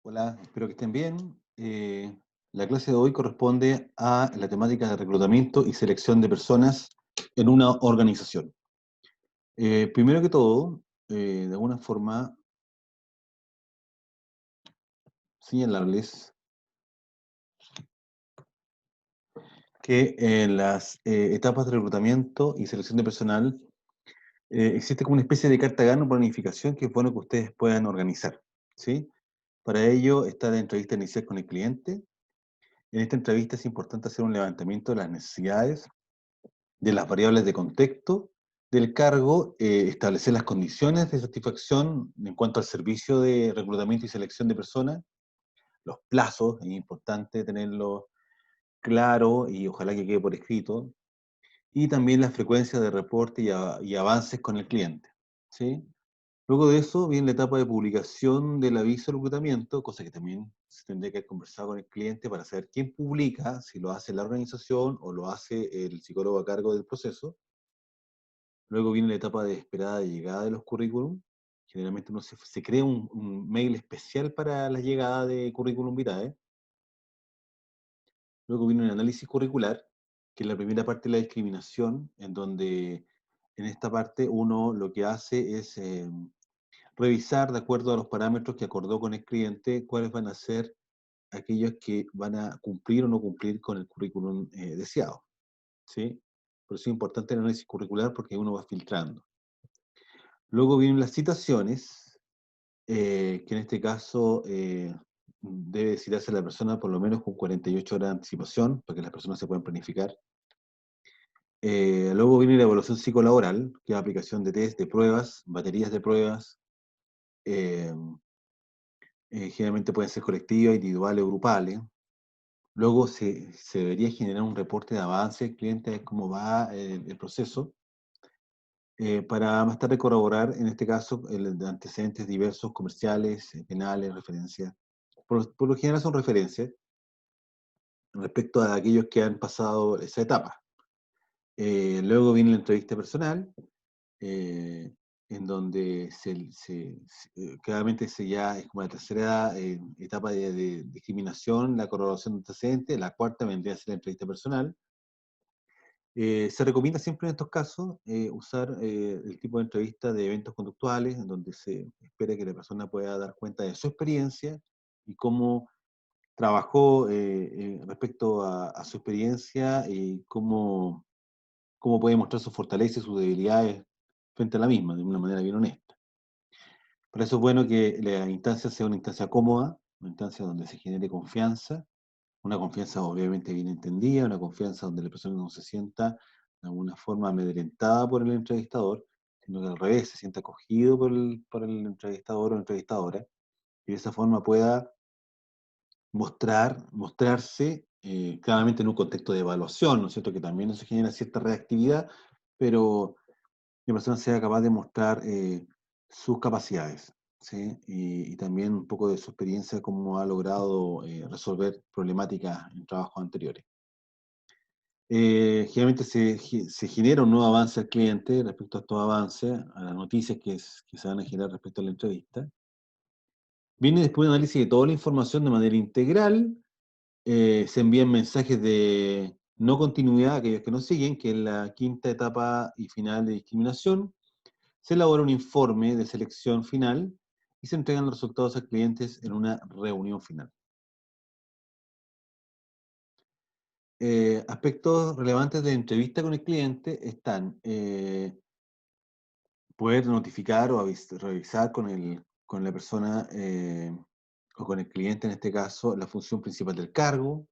Hola, espero que estén bien. La clase de hoy corresponde a la temática de reclutamiento y selección de personas en una organización. Primero que todo, de alguna forma, señalarles que en las etapas de reclutamiento y selección de personal existe como una especie de carta gana o planificación que es bueno que ustedes puedan organizar, ¿sí? Para ello está la entrevista inicial con el cliente. En esta entrevista es importante hacer un levantamiento de las necesidades, de las variables de contexto del cargo, establecer las condiciones de satisfacción en cuanto al servicio de reclutamiento y selección de personas, los plazos, es importante tenerlo claro y ojalá que quede por escrito, y también la frecuencia de reporte y avances con el cliente, ¿sí? Luego de eso viene la etapa de publicación del aviso de reclutamiento, cosa que también se tendría que conversar con el cliente para saber quién publica, si lo hace la organización o lo hace el psicólogo a cargo del proceso. Luego viene la etapa de esperada de llegada de los currículum. Generalmente uno se crea un mail especial para la llegada de currículum vitae. Luego viene un análisis curricular, que es la primera parte de la discriminación, en donde en esta parte uno lo que hace es revisar de acuerdo a los parámetros que acordó con el cliente cuáles van a ser aquellos que van a cumplir o no cumplir con el currículum deseado, ¿sí? Por eso es importante el análisis curricular porque uno va filtrando. Luego vienen las citaciones, que en este caso debe citarse a la persona por lo menos con 48 horas de anticipación, para que las personas se puedan planificar. Luego viene la evaluación psicolaboral, que es aplicación de test, de pruebas, baterías de pruebas. eh, Generalmente pueden ser colectivas, individuales o grupales. Luego se debería generar un reporte de avance del cliente, de cómo va el proceso, para más tarde corroborar, en este caso, de antecedentes diversos, comerciales, penales, referencias. Por lo general son referencias respecto a aquellos que han pasado esa etapa. Luego viene la entrevista personal, eh, en donde claramente se ya es como la tercera etapa de discriminación, la corroboración de antecedentes. La cuarta vendría a ser la entrevista personal. Se recomienda siempre en estos casos usar el tipo de entrevista de eventos conductuales, en donde se espera que la persona pueda dar cuenta de su experiencia y cómo trabajó respecto a su experiencia y cómo puede mostrar sus fortalezas y sus debilidades frente a la misma, de una manera bien honesta. Por eso es bueno que la instancia sea una instancia cómoda, una instancia donde se genere confianza, una confianza obviamente bien entendida, una confianza donde la persona no se sienta de alguna forma amedrentada por el entrevistador, sino que al revés, se sienta acogido por el entrevistador o entrevistadora, y de esa forma pueda mostrarse claramente en un contexto de evaluación, ¿no es cierto? Que también eso genera cierta reactividad, pero la persona sea capaz de mostrar sus capacidades, ¿sí? Y también un poco de su experiencia, cómo ha logrado resolver problemáticas en trabajos anteriores. Generalmente se genera un nuevo avance al cliente respecto a estos avances, a las noticias que se van a generar respecto a la entrevista. Viene después un análisis de toda la información de manera integral. Se envían mensajes de no continuidad a aquellos que no siguen, que es la quinta etapa y final de discriminación. Se elabora un informe de selección final y se entregan los resultados a clientes en una reunión final. Aspectos relevantes de la entrevista con el cliente están poder notificar o revisar con la persona o con el cliente, en este caso, la función principal del cargo,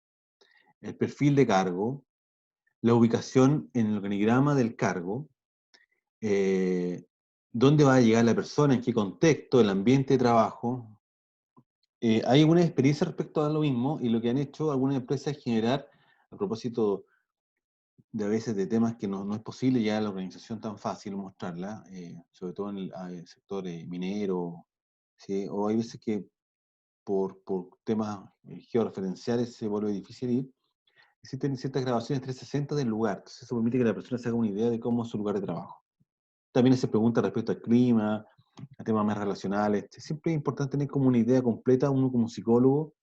el perfil de cargo, la ubicación en el organigrama del cargo, eh, dónde va a llegar la persona, en qué contexto, el ambiente de trabajo. Hay alguna experiencia respecto a lo mismo y lo que han hecho algunas empresas es generar, a propósito de a veces de temas que no es posible ya la organización tan fácil mostrarla, sobre todo en el sector minero, ¿sí? O hay veces que por temas georreferenciales se vuelve difícil ir. Existen ciertas grabaciones 360 del lugar, entonces eso permite que la persona se haga una idea de cómo es su lugar de trabajo. También se pregunta respecto al clima, a temas más relacionales. Siempre es importante tener como una idea completa, uno como psicólogo,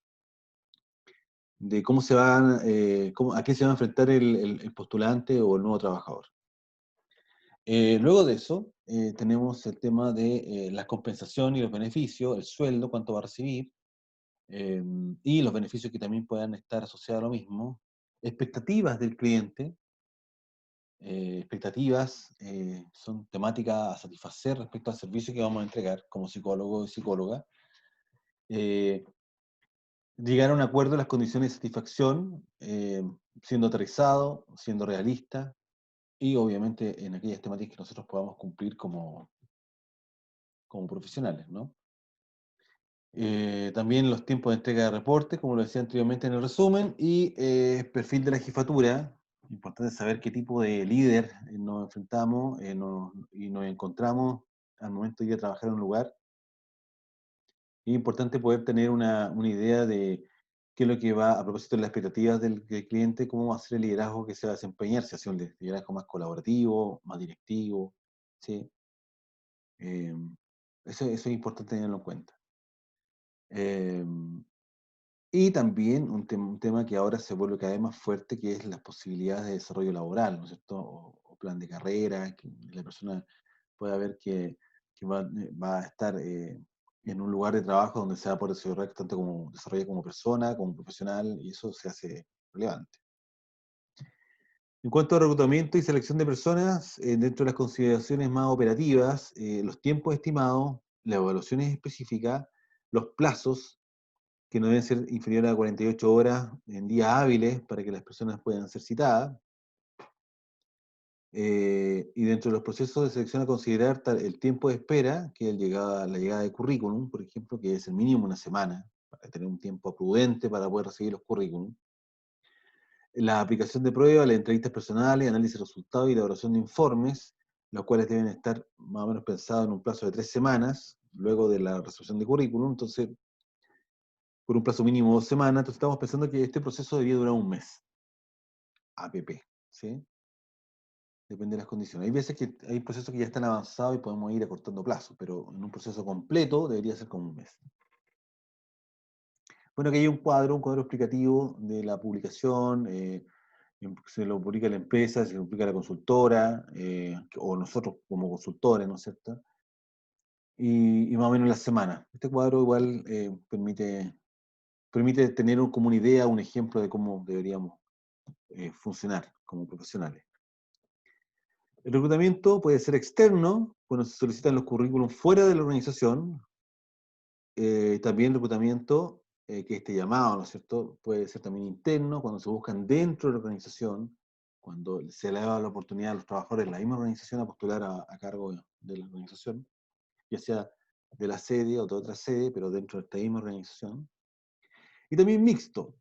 de cómo se van, a qué se va a enfrentar el postulante o el nuevo trabajador. Luego de eso, tenemos el tema de la compensación y los beneficios, el sueldo, cuánto va a recibir, y los beneficios que también puedan estar asociados a lo mismo, expectativas del cliente, expectativas son temáticas a satisfacer respecto al servicio que vamos a entregar como psicólogo y psicóloga, eh, llegar a un acuerdo en las condiciones de satisfacción, siendo aterrizado, siendo realista, y obviamente en aquellas temáticas que nosotros podamos cumplir como profesionales, ¿no? También los tiempos de entrega de reportes, como lo decía anteriormente en el resumen, y perfil de la jefatura. Importante saber qué tipo de líder nos enfrentamos y nos encontramos al momento de ir a trabajar en un lugar. Es importante poder tener una idea de qué es lo que va, a propósito de las expectativas del cliente, cómo va a ser el liderazgo que se va a desempeñar, si hace un liderazgo más colaborativo, más directivo, ¿sí? Eh, eso es importante tenerlo en cuenta. Eh, Y también un tema que ahora se vuelve cada vez más fuerte, que es las posibilidades de desarrollo laboral, ¿no es cierto? O plan de carrera, que la persona pueda ver que va a estar en un lugar de trabajo donde se va a poder desarrollar tanto como desarrollar como persona, como profesional, y eso se hace relevante. En cuanto a reclutamiento y selección de personas, dentro de las consideraciones más operativas, los tiempos estimados, las evaluaciones específicas, los plazos, que no deben ser inferiores a 48 horas en días hábiles para que las personas puedan ser citadas. Y dentro de los procesos de selección a considerar el tiempo de espera, que es la llegada de currículum, por ejemplo, que es el mínimo una semana, para tener un tiempo prudente para poder recibir los currículum. La aplicación de pruebas, las entrevistas personales, análisis de resultados y elaboración de informes, los cuales deben estar más o menos pensados en un plazo de 3 semanas, luego de la recepción de currículum. Entonces, por un plazo mínimo de 2 semanas. Entonces estamos pensando que este proceso debería durar un mes, APP, ¿sí? Depende de las condiciones. Hay veces que hay procesos que ya están avanzados y podemos ir acortando plazos, pero en un proceso completo debería ser como un mes. Bueno, aquí hay un cuadro explicativo de la publicación, se lo publica la empresa, se lo publica la consultora, o nosotros como consultores, ¿no es cierto? Y más o menos la semana. Este cuadro igual permite tener como una idea, un ejemplo de cómo deberíamos funcionar como profesionales. El reclutamiento puede ser externo, cuando se solicitan los currículums fuera de la organización. También el reclutamiento, que este llamado, ¿no es cierto?, puede ser también interno, cuando se buscan dentro de la organización, cuando se le da la oportunidad a los trabajadores de la misma organización a postular a cargo de la organización, ya sea de la sede o de otra sede, pero dentro de esta misma organización. Y también mixto,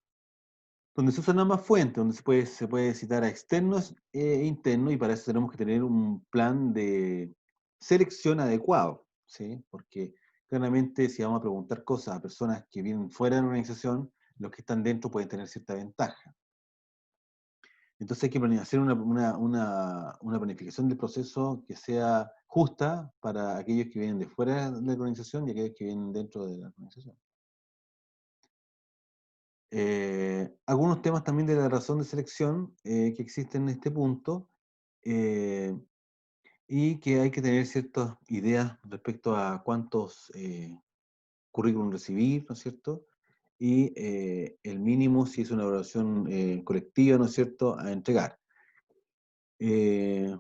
donde se usan ambas fuentes, donde se puede citar a externos e internos, y para eso tenemos que tener un plan de selección adecuado, ¿sí? Porque claramente si vamos a preguntar cosas a personas que vienen fuera de la organización, los que están dentro pueden tener cierta ventaja. Entonces hay que hacer una planificación del proceso que sea justa para aquellos que vienen de fuera de la organización y aquellos que vienen dentro de la organización. Algunos temas también de la razón de selección que existen en este punto, eh, y que hay que tener ciertas ideas respecto a cuántos currículum recibir, ¿no es cierto? Y el mínimo, si es una evaluación colectiva, ¿no es cierto?, a entregar. Eh,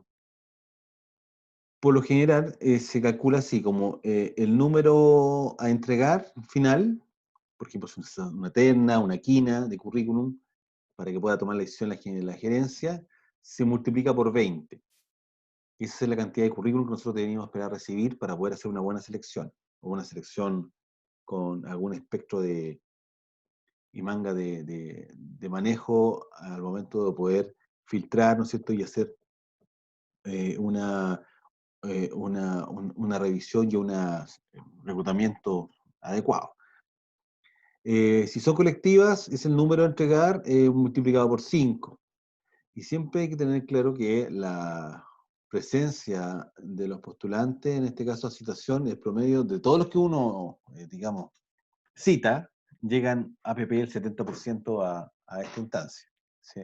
por lo general se calcula así, como el número a entregar final, por ejemplo, si es una terna, una quina de currículum, para que pueda tomar la decisión la gerencia, se multiplica por 20. Esa es la cantidad de currículum que nosotros deberíamos esperar recibir para poder hacer una buena selección, o una selección con algún espectro y manga de manejo al momento de poder filtrar, ¿no es cierto?, y hacer eh, una, una revisión y un reclutamiento adecuado. Si son colectivas, es el número a entregar multiplicado por 5. Y siempre hay que tener claro que presencia de los postulantes, en este caso a citación, el promedio de todos los que uno, digamos, cita, llegan a APP el 70% a esta instancia. ¿Sí?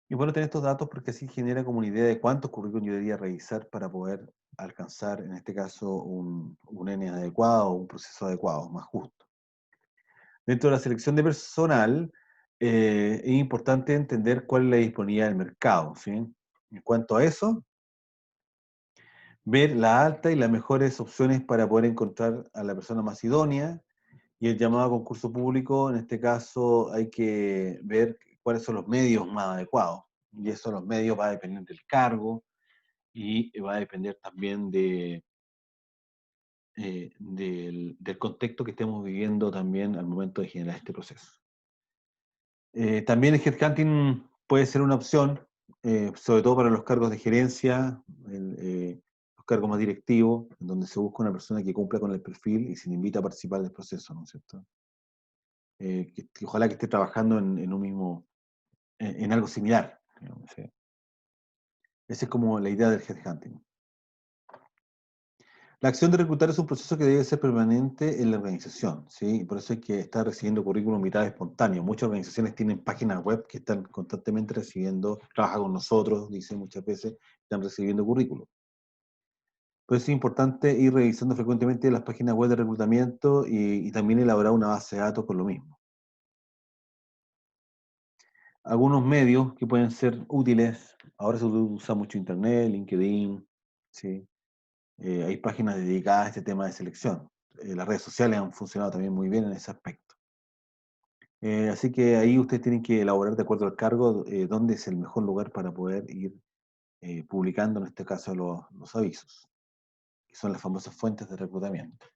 Y bueno tener estos datos porque así genera como una idea de cuántos currículums yo debería revisar para poder alcanzar, en este caso, un N adecuado o un proceso adecuado, más justo. Dentro de la selección de personal, es importante entender cuál es la disponibilidad del mercado, ¿sí? En cuanto a eso, ver la alta y las mejores opciones para poder encontrar a la persona más idónea y el llamado a concurso público, en este caso hay que ver cuáles son los medios más adecuados. Y eso, los medios, va a depender del cargo y va a depender también del contexto que estemos viviendo también al momento de generar este proceso. También el headhunting puede ser una opción, sobre todo para los cargos de gerencia, los cargos más directivos, en donde se busca una persona que cumpla con el perfil y se le invita a participar del proceso, ¿no es cierto? Que ojalá que esté trabajando en un mismo, en algo similar, digamos, ¿sí? Esa es como la idea del headhunting. La acción de reclutar es un proceso que debe ser permanente en la organización, ¿sí? Por eso hay que estar recibiendo currículum mitad espontáneo. Muchas organizaciones tienen páginas web que están constantemente recibiendo, trabaja con nosotros, dicen muchas veces, están recibiendo currículum. Por eso es importante ir revisando frecuentemente las páginas web de reclutamiento y también elaborar una base de datos con lo mismo. Algunos medios que pueden ser útiles, ahora se usa mucho Internet, LinkedIn, ¿sí? Hay páginas dedicadas a este tema de selección. Las redes sociales han funcionado también muy bien en ese aspecto. Así que ahí ustedes tienen que elaborar de acuerdo al cargo dónde es el mejor lugar para poder ir publicando, en este caso, los avisos, que son las famosas fuentes de reclutamiento.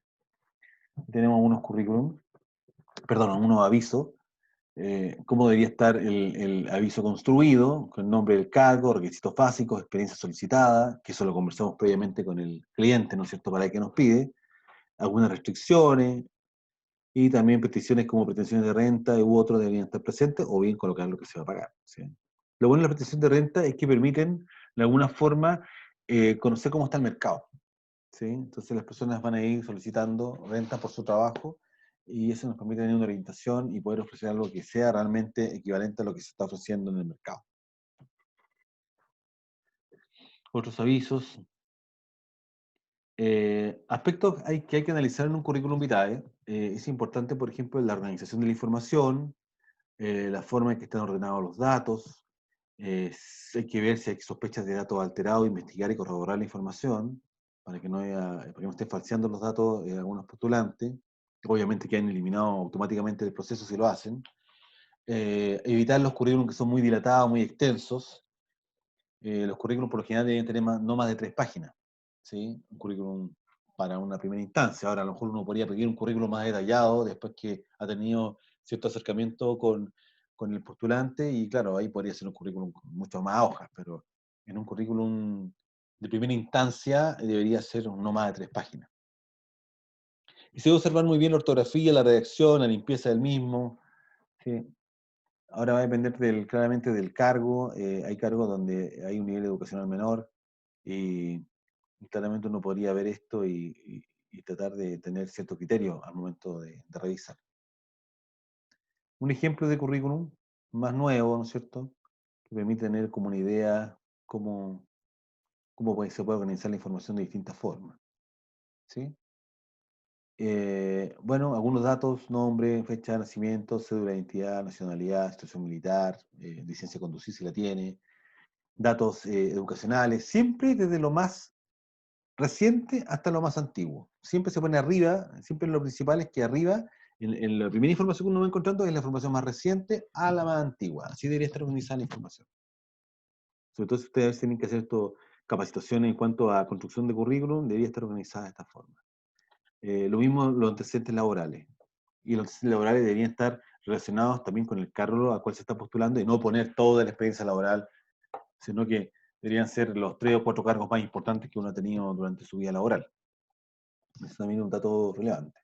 Tenemos unos currículum, perdón, unos avisos, cómo debería estar el aviso construido, con el nombre del cargo, requisitos básicos, experiencia solicitada, que eso lo conversamos previamente con el cliente, ¿no es cierto?, para el que nos pide, algunas restricciones, y también peticiones como pretensiones de renta u otros deberían estar presentes, o bien colocar lo que se va a pagar, ¿sí? Lo bueno de la petición de renta es que permiten, de alguna forma, conocer cómo está el mercado, ¿sí? Entonces las personas van a ir solicitando renta por su trabajo, y eso nos permite tener una orientación y poder ofrecer algo que sea realmente equivalente a lo que se está ofreciendo en el mercado. Otros avisos. Aspectos que hay que analizar en un currículum vitae. Es importante, por ejemplo, la organización de la información, la forma en que están ordenados los datos, hay que ver si hay sospechas de datos alterados, investigar y corroborar la información, para que para que no estén falseando los datos algunos postulantes, obviamente que han eliminado automáticamente el proceso si lo hacen, evitar los currículums que son muy dilatados, muy extensos. Los currículums por lo general deben tener no más de 3 páginas, ¿sí? Un currículum para una primera instancia. Ahora, a lo mejor uno podría pedir un currículum más detallado después que ha tenido cierto acercamiento con el postulante, y claro, ahí podría ser un currículum con muchas más hojas, pero en un currículum de primera instancia debería ser no más de 3 páginas. Y se debe observar muy bien la ortografía, la redacción, la limpieza del mismo, ¿sí? Ahora va a depender claramente del cargo. Hay cargos donde hay un nivel educacional menor, y claramente uno podría ver esto y tratar de tener cierto criterio al momento de revisar. Un ejemplo de currículum más nuevo, ¿no es cierto?, que permite tener como una idea se puede organizar la información de distintas formas, ¿sí? Bueno, algunos datos: nombre, fecha de nacimiento, cédula de identidad, nacionalidad, situación militar, licencia de conducir si la tiene, datos educacionales, siempre desde lo más reciente hasta lo más antiguo. Siempre se pone arriba, siempre lo principal es que arriba, en la primera información que uno va encontrando, es la información más reciente a la más antigua. Así debería estar organizada la información. Sobre todo si ustedes tienen que hacer capacitaciones en cuanto a construcción de currículum, debería estar organizada de esta forma. Lo mismo los antecedentes laborales. Y los antecedentes laborales deberían estar relacionados también con el cargo al cual se está postulando, y no poner toda la experiencia laboral, sino que deberían ser los 3 o 4 cargos más importantes que uno ha tenido durante su vida laboral. Eso también es un dato relevante.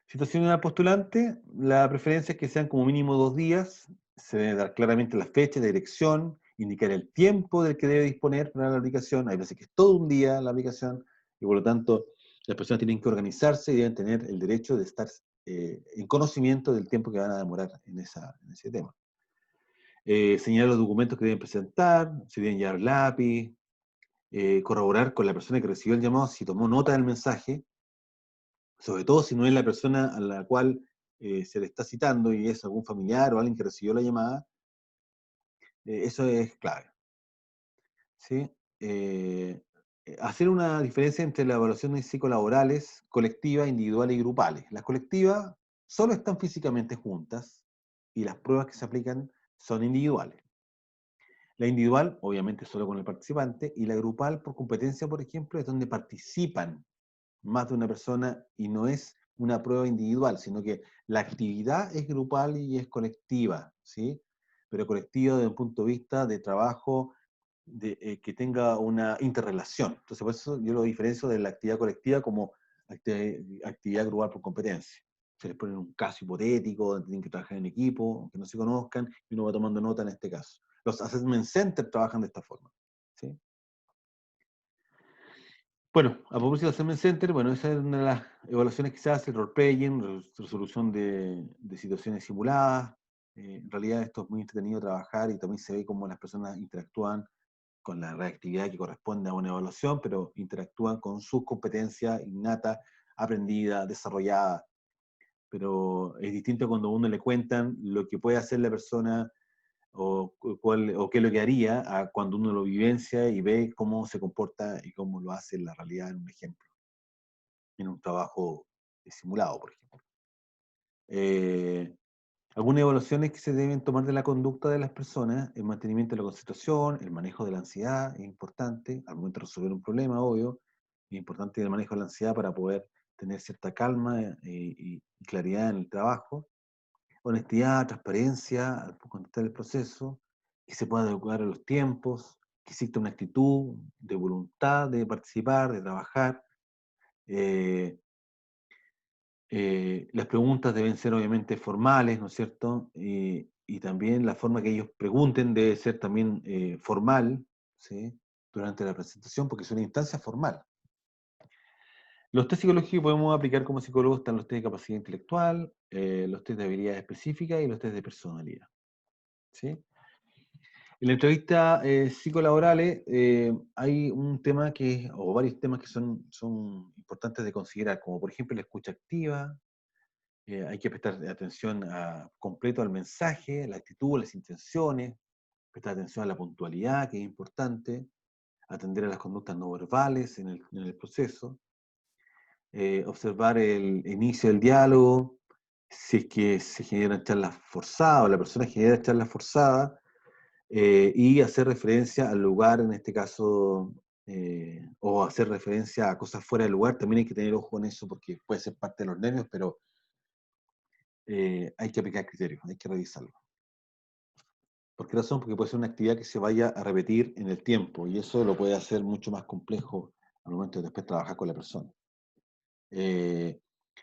Situación del postulante: la preferencia es que sean como mínimo 2 días, se debe dar claramente la fecha, la dirección indicar el tiempo del que debe disponer para la aplicación. Hay veces que es todo un día la aplicación, y por lo tanto las personas tienen que organizarse y deben tener el derecho de estar en conocimiento del tiempo que van a demorar en ese tema. Señalar los documentos que deben presentar, si deben llevar lápiz, corroborar con la persona que recibió el llamado si tomó nota del mensaje, sobre todo si no es la persona a la cual se le está citando y es algún familiar o alguien que recibió la llamada. Eso es clave, ¿sí? Hacer una diferencia entre las evaluaciones psicolaborales, colectivas, individuales y grupales. Las colectivas solo están físicamente juntas y las pruebas que se aplican son individuales. La individual, obviamente, solo con el participante, y la grupal, por competencia, por ejemplo, es donde participan más de una persona y no es una prueba individual, sino que la actividad es grupal y es colectiva, ¿sí? Pero colectiva desde un punto de vista de trabajo que tenga una interrelación. Entonces, por eso yo lo diferencio de la actividad colectiva como actividad grupal por competencia. Se les pone un caso hipotético, donde tienen que trabajar en equipo, aunque no se conozcan, y uno va tomando nota en este caso. Los assessment centers trabajan de esta forma, ¿sí? Bueno, a propósito de Assessment Center, bueno, esa es una de las evaluaciones que se hace, el role-playing, resolución de situaciones simuladas. En realidad esto es muy entretenido trabajar y también se ve cómo las personas interactúan con la reactividad que corresponde a una evaluación, pero interactúan con sus competencias innatas, aprendidas, desarrolladas. Pero es distinto cuando a uno le cuentan lo que puede hacer la persona o qué es lo que haría cuando uno lo vivencia y ve cómo se comporta y cómo lo hace en la realidad en un ejemplo, en un trabajo simulado, por ejemplo. Eh, Algunas evaluaciones que se deben tomar de la conducta de las personas, el mantenimiento de la concentración, el manejo de la ansiedad, es importante, al momento de resolver un problema, obvio, es importante el manejo de la ansiedad para poder tener cierta calma y claridad en el trabajo. Honestidad, transparencia al contestar el proceso, que se pueda adecuar a los tiempos, que exista una actitud de voluntad de participar, de trabajar. Eh, las preguntas deben ser obviamente formales, ¿no es cierto? Y también la forma que ellos pregunten debe ser también formal, ¿sí? Durante la presentación, porque es una instancia formal. Los test psicológicos que podemos aplicar como psicólogos están los test de capacidad intelectual, los test de habilidades específicas y los test de personalidad, ¿sí? En la entrevista psicolaborales hay un tema o varios temas que son importantes de considerar, como por ejemplo la escucha activa, hay que prestar atención completo al mensaje, la actitud, las intenciones, prestar atención a la puntualidad, que es importante, atender a las conductas no verbales en el proceso, observar el inicio del diálogo, si es que se generan charlas forzadas o la persona genera charlas forzadas, y hacer referencia al lugar, en este caso, o hacer referencia a cosas fuera del lugar, también hay que tener ojo en eso porque puede ser parte de los nervios, pero hay que aplicar criterios, hay que revisarlo. ¿Por qué razón? Porque puede ser una actividad que se vaya a repetir en el tiempo y eso lo puede hacer mucho más complejo al momento de después trabajar con la persona. Eh,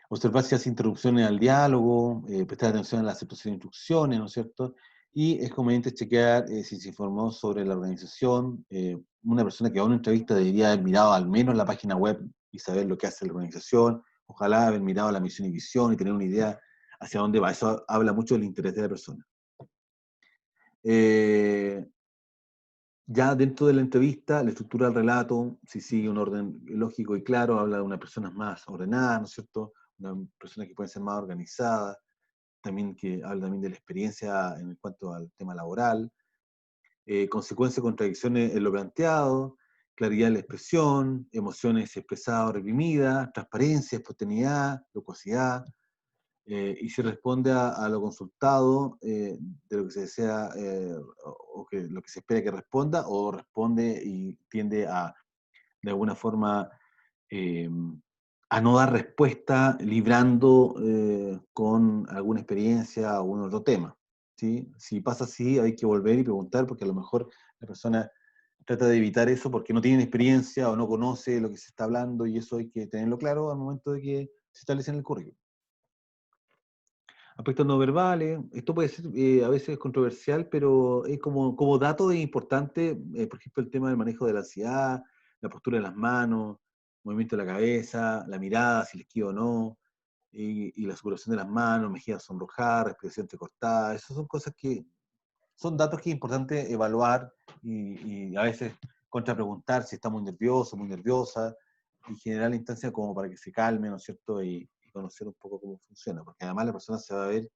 Observar si hace interrupciones al diálogo, prestar atención a la aceptación de instrucciones, ¿no es cierto? Y es conveniente chequear si se informó sobre la organización. Una persona que va a una entrevista debería haber mirado al menos la página web y saber lo que hace la organización. Ojalá haber mirado la misión y visión y tener una idea hacia dónde va. Eso habla mucho del interés de la persona. Eh, ya dentro de la entrevista, la estructura del relato, si sigue un orden lógico y claro, habla de una persona más ordenada, ¿no es cierto? Una persona que puede ser más organizada, también que habla también de la experiencia en cuanto al tema laboral, consecuencias, contradicciones en lo planteado, claridad de la expresión, emociones expresadas o reprimidas, transparencia, espontaneidad, locuacidad, y si responde a lo consultado de lo que se desea o que lo que se espera que responda, o responde y tiende de alguna forma, eh, a no dar respuesta librando con alguna experiencia o algún otro tema, ¿sí? Si pasa así, hay que volver y preguntar, porque a lo mejor la persona trata de evitar eso porque no tiene experiencia o no conoce lo que se está hablando, y eso hay que tenerlo claro al momento de que se establece en el currículum. Aspectos no verbales, esto puede ser a veces controversial, pero es como dato es importante, por ejemplo, el tema del manejo de la ansiedad, la postura de las manos, movimiento de la cabeza, la mirada, si le esquivo o no, y la supuración de las manos, mejillas sonrojadas, respiración entrecortada, esas son cosas que son datos que es importante evaluar y a veces contrapreguntar si está muy nervioso, muy nerviosa, y generar la instancia como para que se calme, ¿no es cierto? Y conocer un poco cómo funciona, porque además la persona se va a ver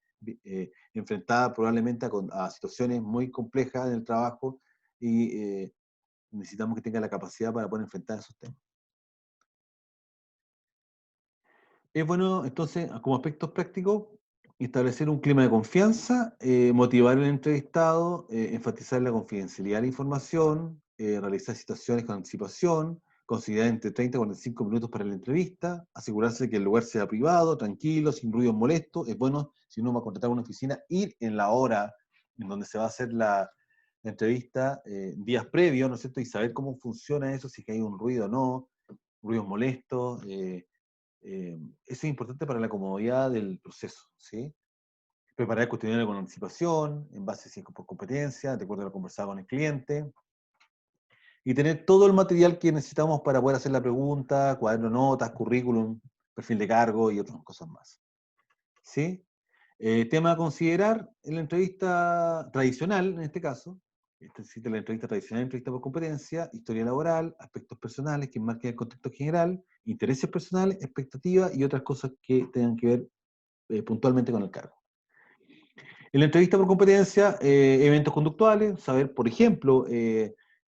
enfrentada probablemente a situaciones muy complejas en el trabajo y necesitamos que tenga la capacidad para poder enfrentar esos temas. Es bueno, entonces, como aspectos prácticos, establecer un clima de confianza, motivar al entrevistado, enfatizar la confidencialidad de la información, realizar situaciones con anticipación, considerar entre 30 y 45 minutos para la entrevista, asegurarse que el lugar sea privado, tranquilo, sin ruido molesto. Es bueno, si uno va a contratar una oficina, ir en la hora en donde se va a hacer la entrevista, días previos, ¿no es cierto? Y saber cómo funciona eso, si que hay un ruido o no, ruidos molestos. Eso es importante para la comodidad del proceso, ¿sí? Preparar el cuestionario con anticipación, en base si es por competencia, de acuerdo a lo conversado con el cliente, y tener todo el material que necesitamos para poder hacer la pregunta, cuaderno de notas, currículum, perfil de cargo y otras cosas más, ¿sí? Tema a considerar en la entrevista tradicional, en este caso, existe la entrevista tradicional, entrevista por competencia, historia laboral, aspectos personales que marquen el contexto general, intereses personales, expectativas y otras cosas que tengan que ver puntualmente con el cargo. En la entrevista por competencia, eventos conductuales, saber, por ejemplo,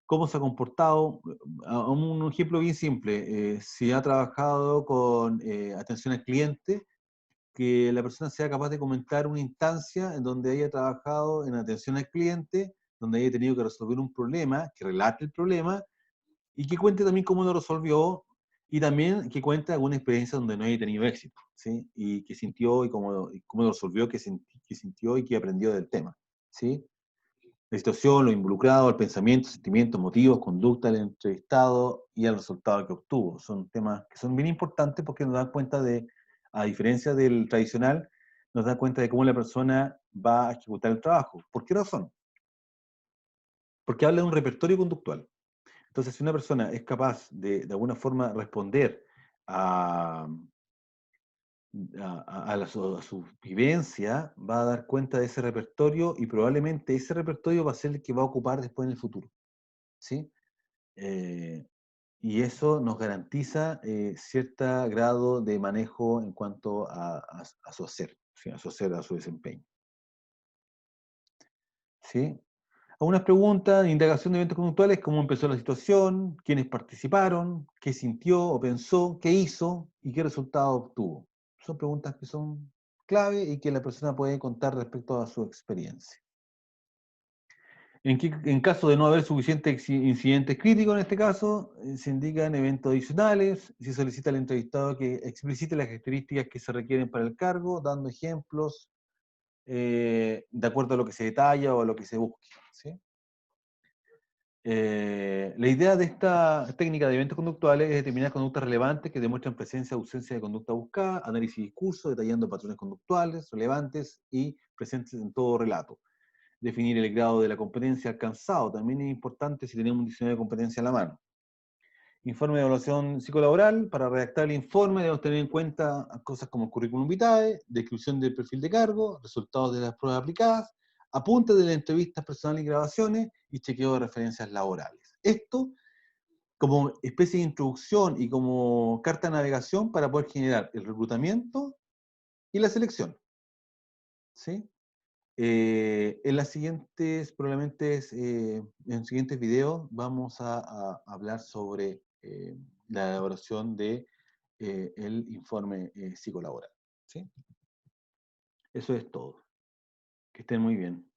cómo se ha comportado, un ejemplo bien simple, si ha trabajado con atención al cliente, que la persona sea capaz de comentar una instancia en donde haya trabajado en atención al cliente, donde haya tenido que resolver un problema, que relate el problema y que cuente también cómo lo resolvió y también que cuente alguna experiencia donde no haya tenido éxito, ¿sí? Y que sintió y cómo lo resolvió, que sintió y que aprendió del tema, ¿sí? La situación, lo involucrado, el pensamiento, sentimientos, motivos, conducta del entrevistado y el resultado que obtuvo. Son temas que son bien importantes porque nos dan cuenta de, a diferencia del tradicional, nos da cuenta de cómo la persona va a ejecutar el trabajo. ¿Por qué razón? Porque habla de un repertorio conductual. Entonces, si una persona es capaz de alguna forma responder a, a su vivencia, va a dar cuenta de ese repertorio y probablemente ese repertorio va a ser el que va a ocupar después en el futuro, ¿sí? Eh, y eso nos garantiza cierto grado de manejo en cuanto a su hacer, ¿sí? A su hacer, a su desempeño, ¿sí? Algunas preguntas, indagación de eventos conductuales, cómo empezó la situación, quiénes participaron, qué sintió o pensó, qué hizo y qué resultado obtuvo. Son preguntas que son clave y que la persona puede contar respecto a su experiencia. En caso de no haber suficientes incidentes críticos, en este caso, se indican eventos adicionales, se solicita al entrevistado que explicite las características que se requieren para el cargo, dando ejemplos de acuerdo a lo que se detalla o a lo que se busque, ¿sí? La idea de esta técnica de eventos conductuales es determinar conductas relevantes que demuestran presencia o ausencia de conducta buscada, análisis y discurso, detallando patrones conductuales relevantes y presentes en todo relato. Definir el grado de la competencia alcanzado, también es importante si tenemos un diccionario de competencia a la mano. Informe de evaluación psicolaboral, para redactar el informe debemos tener en cuenta cosas como el currículum vitae, descripción del perfil de cargo, resultados de las pruebas aplicadas, apuntes de las entrevistas personales y grabaciones y chequeo de referencias laborales. Esto como especie de introducción y como carta de navegación para poder generar el reclutamiento y la selección, ¿sí? En las siguientes, probablemente en siguientes videos, vamos a hablar sobre la elaboración de el informe psicolaboral, ¿sí? Eso es todo. Que estén muy bien.